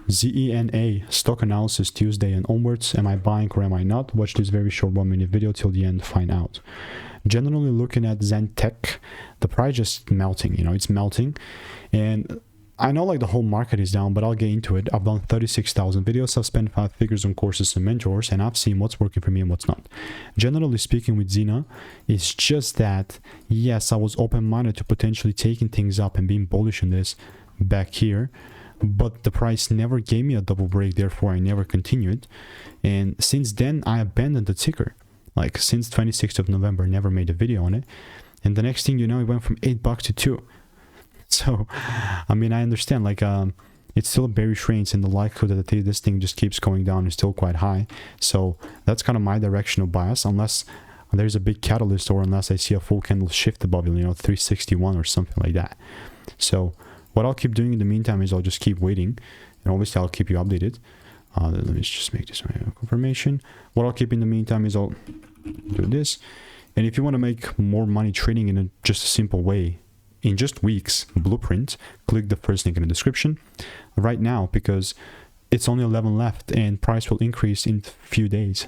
ZENA Stock Analysis Tuesday and onwards. Am I buying or am I not? Watch this very short 1-minute video till the end, find out. Generally looking at ZenaTech, the price just melting, it's melting. And I know like the whole market is down, but I'll get into it. I've done 36,000 videos. I've spent 5 figures on courses and mentors, and I've seen what's working for me and what's not. Generally speaking with ZENA, it's just that, yes, I was open-minded to potentially taking things up and being bullish on this back here, but the price never gave me a double break, therefore I never continued. And since then, I abandoned the ticker. Like since 26th of November, never made a video on it. And the next thing you know, it went from $8 to $2. So, I mean, I understand, like, it's still a bearish range, and the likelihood that this thing just keeps going down is still quite high. So that's kind of my directional bias, unless there's a big catalyst or unless I see a full candle shift above it, 361 or something like that. So what I'll keep doing in the meantime is I'll just keep waiting, and obviously I'll keep you updated. Let me just make this my confirmation. What I'll keep in the meantime is I'll do this. And if you want to make more money trading in just a simple way, in just weeks, blueprint, click the first link in the description right now, because it's only 11 left and price will increase in a few days.